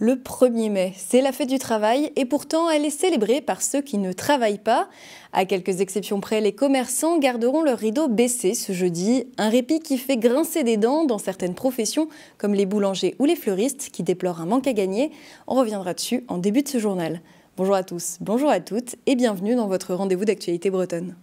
Le 1er mai, c'est la fête du travail et pourtant elle est célébrée par ceux qui ne travaillent pas. À quelques exceptions près, les commerçants garderont leur rideau baissé ce jeudi. Un répit qui fait grincer des dents dans certaines professions comme les boulangers ou les fleuristes qui déplorent un manque à gagner. On reviendra dessus en début de ce journal. Bonjour à tous, bonjour à toutes et bienvenue dans votre rendez-vous d'actualité bretonne.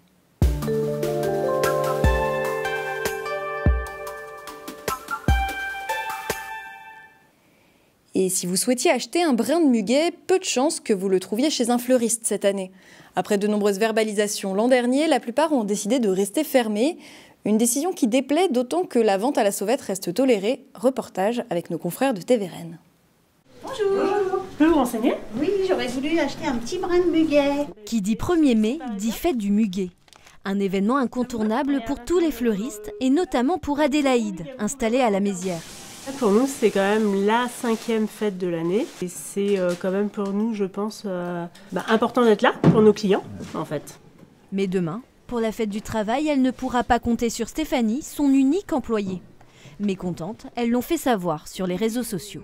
Et si vous souhaitiez acheter un brin de muguet, peu de chances que vous le trouviez chez un fleuriste cette année. Après de nombreuses verbalisations l'an dernier, la plupart ont décidé de rester fermés. Une décision qui déplaît d'autant que la vente à la sauvette reste tolérée. Reportage avec nos confrères de TVRN. Bonjour. Bonjour. Je peux vous renseigner? Oui, j'aurais voulu acheter un petit brin de muguet. Qui dit 1er mai, dit fête du muguet. Un événement incontournable pour tous les fleuristes et notamment pour Adélaïde, installée à la Mézières. Pour nous, c'est quand même la 5e fête de l'année. Et c'est quand même pour nous, je pense, important d'être là pour nos clients, en fait. Mais demain, pour la fête du travail, elle ne pourra pas compter sur Stéphanie, son unique employée. Mécontente, elles l'ont fait savoir sur les réseaux sociaux.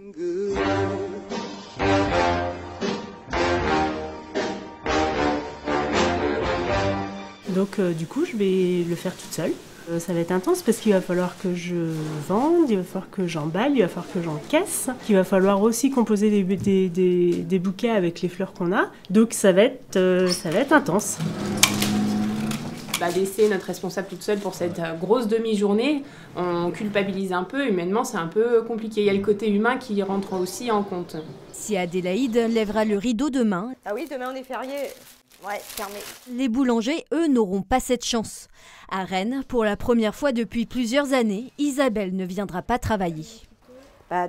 Donc du coup, je vais le faire toute seule. Ça va être intense parce qu'il va falloir que je vende, il va falloir que j'emballe, il va falloir que j'encaisse. Il va falloir aussi composer des bouquets avec les fleurs qu'on a. Donc ça va être intense. Laisser notre responsable toute seule pour cette grosse demi-journée, on culpabilise un peu, humainement c'est un peu compliqué. Il y a le côté humain qui rentre aussi en compte. Si Adélaïde lèvera le rideau demain... Ah oui, demain on est férié. Ouais, fermé. Les boulangers, eux, n'auront pas cette chance. À Rennes, pour la première fois depuis plusieurs années, Isabelle ne viendra pas travailler.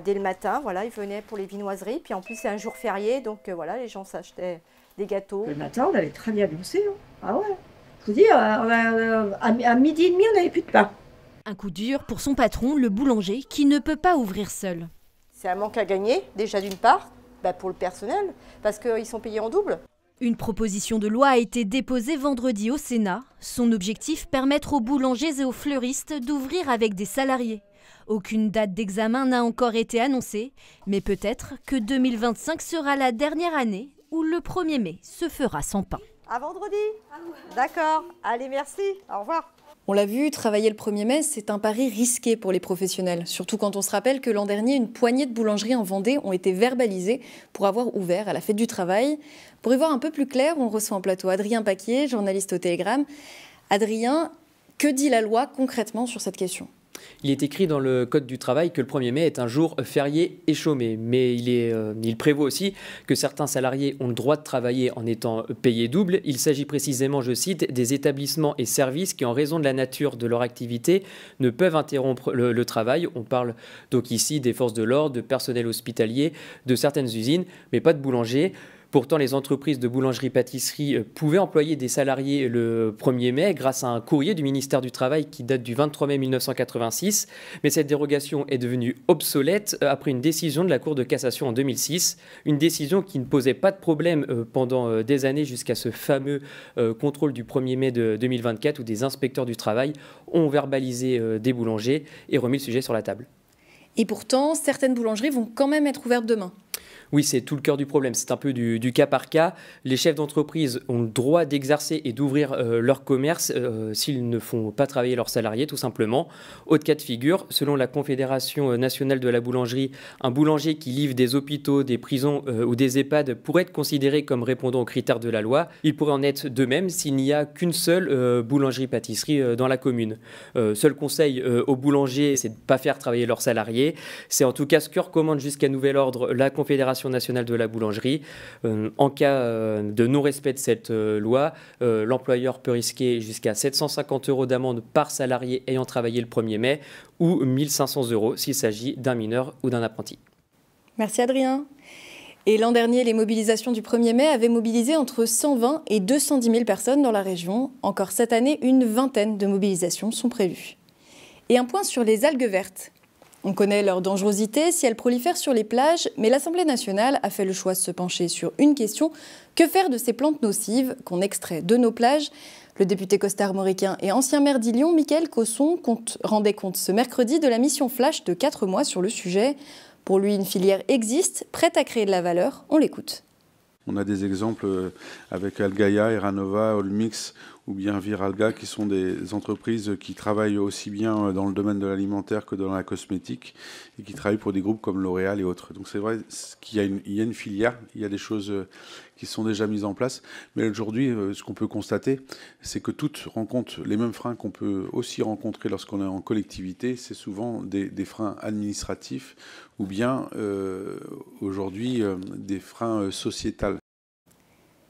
Dès le matin, voilà, ils venaient pour les viennoiseries. Puis en plus, c'est un jour férié, donc voilà, les gens s'achetaient des gâteaux. Le matin, on avait très bien bossé. Hein. Ah ouais. Je vous dis, à midi et demi, on n'avait plus de pain. Un coup dur pour son patron, le boulanger, qui ne peut pas ouvrir seul. C'est un manque à gagner, déjà d'une part, pour le personnel, parce qu'ils sont payés en double. Une proposition de loi a été déposée vendredi au Sénat. Son objectif, permettre aux boulangers et aux fleuristes d'ouvrir avec des salariés. Aucune date d'examen n'a encore été annoncée, mais peut-être que 2025 sera la dernière année où le 1er mai se fera sans pain. À vendredi. D'accord. Allez, merci. Au revoir. On l'a vu, travailler le 1er mai, c'est un pari risqué pour les professionnels. Surtout quand on se rappelle que l'an dernier, une poignée de boulangeries en Vendée ont été verbalisées pour avoir ouvert à la fête du travail. Pour y voir un peu plus clair, on reçoit en plateau Adrien Paquier, journaliste au Télégramme. Adrien, que dit la loi concrètement sur cette question ? Il est écrit dans le Code du travail que le 1er mai est un jour férié et chômé. Mais il prévoit aussi que certains salariés ont le droit de travailler en étant payés double. Il s'agit précisément, je cite, des établissements et services qui, en raison de la nature de leur activité, ne peuvent interrompre le travail. On parle donc ici des forces de l'ordre, de personnel hospitalier, de certaines usines, mais pas de boulangers. Pourtant, les entreprises de boulangerie-pâtisserie pouvaient employer des salariés le 1er mai grâce à un courrier du ministère du Travail qui date du 23 mai 1986. Mais cette dérogation est devenue obsolète après une décision de la Cour de cassation en 2006. Une décision qui ne posait pas de problème pendant des années jusqu'à ce fameux contrôle du 1er mai de 2024 où des inspecteurs du travail ont verbalisé des boulangers et remis le sujet sur la table. Et pourtant, certaines boulangeries vont quand même être ouvertes demain. Oui, c'est tout le cœur du problème. C'est un peu du cas par cas. Les chefs d'entreprise ont le droit d'exercer et d'ouvrir leur commerce s'ils ne font pas travailler leurs salariés, tout simplement. Autre cas de figure, selon la Confédération nationale de la boulangerie, un boulanger qui livre des hôpitaux, des prisons ou des EHPAD pourrait être considéré comme répondant aux critères de la loi. Il pourrait en être de même s'il n'y a qu'une seule boulangerie-pâtisserie dans la commune. Seul conseil aux boulangers, c'est de ne pas faire travailler leurs salariés. C'est en tout cas ce que recommande jusqu'à nouvel ordre la Confédération nationale de la boulangerie. En cas de non-respect de cette loi, l'employeur peut risquer jusqu'à 750 € d'amende par salarié ayant travaillé le 1er mai ou 1 500 € s'il s'agit d'un mineur ou d'un apprenti. Merci Adrien. Et l'an dernier, les mobilisations du 1er mai avaient mobilisé entre 120 et 210 000 personnes dans la région. Encore cette année, une vingtaine de mobilisations sont prévues. Et un point sur les algues vertes. On connaît leur dangerosité si elles prolifèrent sur les plages, mais l'Assemblée nationale a fait le choix de se pencher sur une question. Que faire de ces plantes nocives qu'on extrait de nos plages ? Le député costarmoricain et ancien maire d'Illion, Mickaël Cosson, rendait compte ce mercredi de la mission flash de 4 mois sur le sujet. Pour lui, une filière existe, prête à créer de la valeur. On l'écoute. On a des exemples avec Algaia, Eranova, Olmix ou bien Viralga qui sont des entreprises qui travaillent aussi bien dans le domaine de l'alimentaire que dans la cosmétique et qui travaillent pour des groupes comme L'Oréal et autres. Donc c'est vrai qu'il y a une filière, il y a des choses qui sont déjà mises en place. Mais aujourd'hui, ce qu'on peut constater, c'est que toutes rencontrent les mêmes freins qu'on peut aussi rencontrer lorsqu'on est en collectivité. C'est souvent des freins administratifs ou bien aujourd'hui des freins sociétals.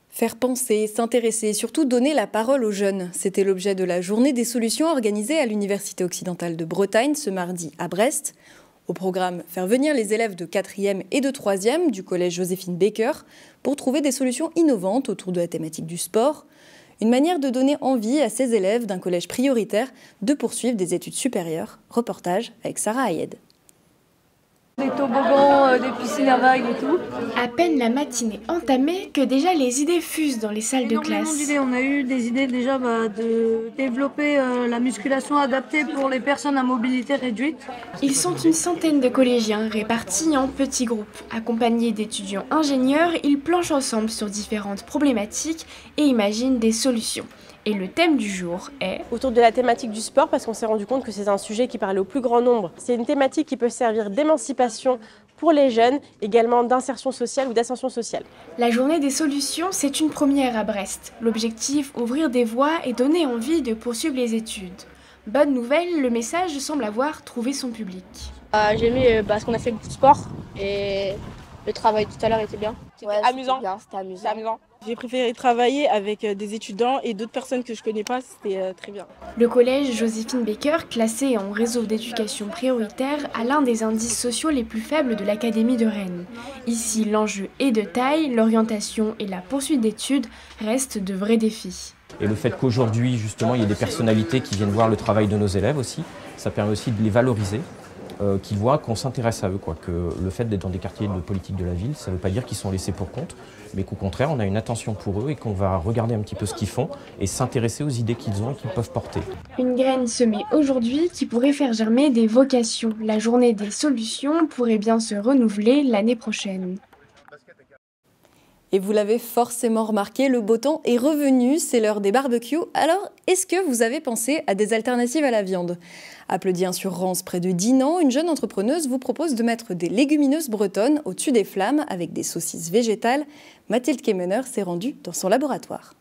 Faire penser, s'intéresser, surtout donner la parole aux jeunes. C'était l'objet de la Journée des solutions organisée à l'Université occidentale de Bretagne ce mardi à Brest. Au programme, faire venir les élèves de 4e et de 3e du collège Joséphine Baker pour trouver des solutions innovantes autour de la thématique du sport. Une manière de donner envie à ces élèves d'un collège prioritaire de poursuivre des études supérieures. Reportage avec Sarah Ayed. Des toboggans, des piscines à vagues et tout. À peine la matinée entamée que déjà les idées fusent dans les salles de classe. On a eu des idées déjà de développer la musculation adaptée pour les personnes à mobilité réduite. Ils sont une centaine de collégiens répartis en petits groupes. Accompagnés d'étudiants ingénieurs, ils planchent ensemble sur différentes problématiques et imaginent des solutions. Et le thème du jour est autour de la thématique du sport, parce qu'on s'est rendu compte que c'est un sujet qui parlait au plus grand nombre. C'est une thématique qui peut servir d'émancipation pour les jeunes, également d'insertion sociale ou d'ascension sociale. La journée des solutions, c'est une première à Brest. L'objectif, ouvrir des voies et donner envie de poursuivre les études. Bonne nouvelle, le message semble avoir trouvé son public. J'ai aimé parce qu'on a fait beaucoup de sport et le travail tout à l'heure était bien. C'était amusant. C'était amusant. J'ai préféré travailler avec des étudiants et d'autres personnes que je ne connais pas, c'était très bien. Le collège Joséphine Baker, classé en réseau d'éducation prioritaire, a l'un des indices sociaux les plus faibles de l'Académie de Rennes. Ici, l'enjeu est de taille, l'orientation et la poursuite d'études restent de vrais défis. Et le fait qu'aujourd'hui, justement, il y ait des personnalités qui viennent voir le travail de nos élèves aussi, ça permet aussi de les valoriser. Qu'ils voient qu'on s'intéresse à eux, quoi. Que le fait d'être dans des quartiers de politique de la ville, ça ne veut pas dire qu'ils sont laissés pour compte, mais qu'au contraire, on a une attention pour eux et qu'on va regarder un petit peu ce qu'ils font et s'intéresser aux idées qu'ils ont et qu'ils peuvent porter. Une graine semée aujourd'hui qui pourrait faire germer des vocations. La journée des solutions pourrait bien se renouveler l'année prochaine. Et vous l'avez forcément remarqué, le beau temps est revenu, c'est l'heure des barbecues. Alors, est-ce que vous avez pensé à des alternatives à la viande ? Applaudie sur Rance, près de Dinan, une jeune entrepreneuse vous propose de mettre des légumineuses bretonnes au-dessus des flammes avec des saucisses végétales. Mathilde Kemener s'est rendue dans son laboratoire.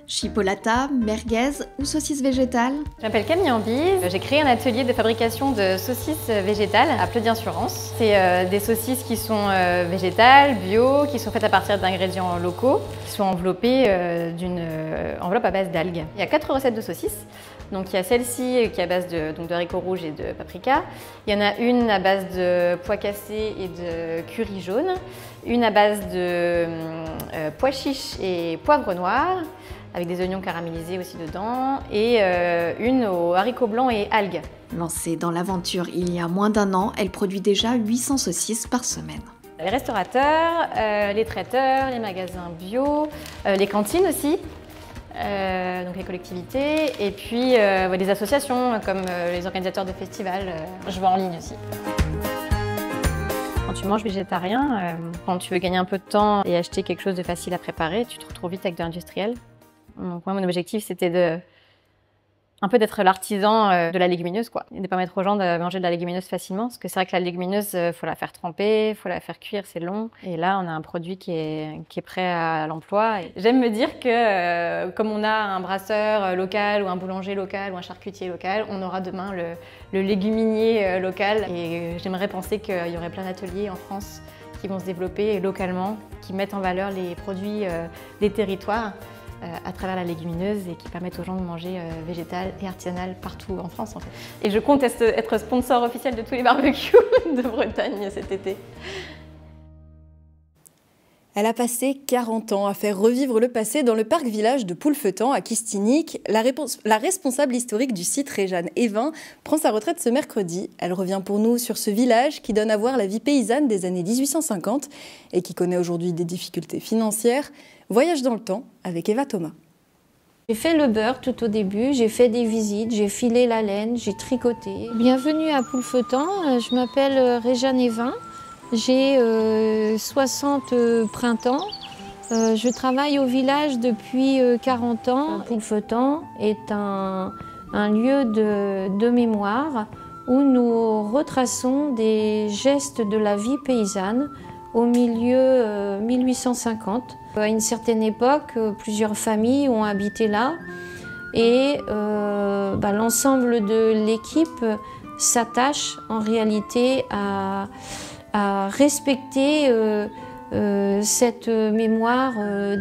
Chipolata, merguez ou saucisses végétales. Je m'appelle Camille Ambise, j'ai créé un atelier de fabrication de saucisses végétales à Pleudiens-sur-Rance. C'est des saucisses qui sont végétales, bio, qui sont faites à partir d'ingrédients locaux, qui sont enveloppées d'une enveloppe à base d'algues. Il y a 4 recettes de saucisses. Donc il y a celle-ci qui est à base de haricots rouges et de paprika. Il y en a une à base de pois cassés et de curry jaune. Une à base de pois chiches et poivre noir, avec des oignons caramélisés aussi dedans, et une aux haricots blancs et algues. Lancée dans l'aventure il y a moins d'1 an, elle produit déjà 800 saucisses par semaine. Les restaurateurs, les traiteurs, les magasins bio, les cantines aussi, donc les collectivités, et puis des associations comme les organisateurs de festivals. Je vends en ligne aussi. Quand tu manges végétarien, quand tu veux gagner un peu de temps et acheter quelque chose de facile à préparer, tu te retrouves vite avec de l'industriel. Donc moi, mon objectif, c'était un peu d'être l'artisan de la légumineuse, quoi, et de permettre aux gens de manger de la légumineuse facilement, parce que c'est vrai que la légumineuse, faut la faire tremper, faut la faire cuire, c'est long. Et là, on a un produit qui est prêt à l'emploi. J'aime me dire que comme on a un brasseur local ou un boulanger local ou un charcutier local, on aura demain le léguminaire local. Et j'aimerais penser qu'il y aurait plein d'ateliers en France qui vont se développer localement, qui mettent en valeur les produits des territoires à travers la légumineuse et qui permettent aux gens de manger végétal et artisanal partout en France en fait. Et je compte être sponsor officiel de tous les barbecues de Bretagne cet été. Elle a passé 40 ans à faire revivre le passé dans le parc-village de Poulfetan à Kistinic. La responsable historique du site, Réjeanne Evin, prend sa retraite ce mercredi. Elle revient pour nous sur ce village qui donne à voir la vie paysanne des années 1850 et qui connaît aujourd'hui des difficultés financières. Voyage dans le temps avec Eva Thomas. J'ai fait le beurre tout au début, j'ai fait des visites, j'ai filé la laine, j'ai tricoté. Bienvenue à Poulfetan, je m'appelle Réjeanne Evin, j'ai 60 printemps. Je travaille au village depuis 40 ans. Poulfetan est un lieu de mémoire où nous retraçons des gestes de la vie paysanne au milieu 1850. À une certaine époque, plusieurs familles ont habité là et l'ensemble de l'équipe s'attache en réalité à respecter cette mémoire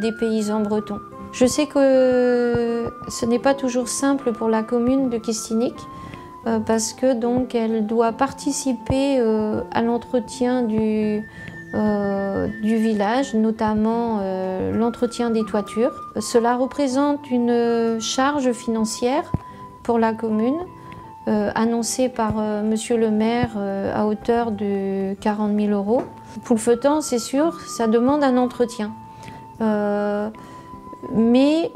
des paysans bretons. Je sais que ce n'est pas toujours simple pour la commune de Kistinic parce que donc elle doit participer à l'entretien du village, notamment l'entretien des toitures. Cela représente une charge financière pour la commune, annoncée par Monsieur le maire à hauteur de 40 000 €. Poulfetan, c'est sûr, ça demande un entretien. Mais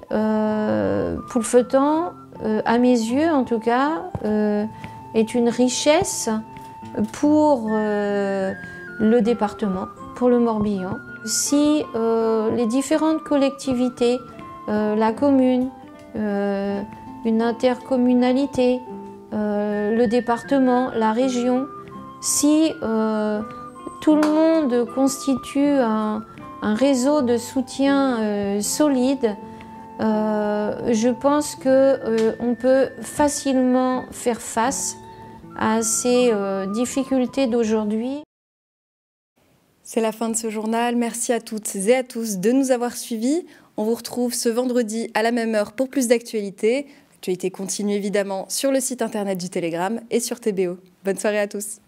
Poulfetan, à mes yeux en tout cas, est une richesse pour le département, pour le Morbihan. Si les différentes collectivités, la commune, une intercommunalité, le département, la région, si tout le monde constitue un réseau de soutien solide, je pense qu'on peut facilement faire face à ces difficultés d'aujourd'hui. C'est la fin de ce journal. Merci à toutes et à tous de nous avoir suivis. On vous retrouve ce vendredi à la même heure pour plus d'actualités. L'actualité continue évidemment sur le site internet du Télégramme et sur TBO. Bonne soirée à tous.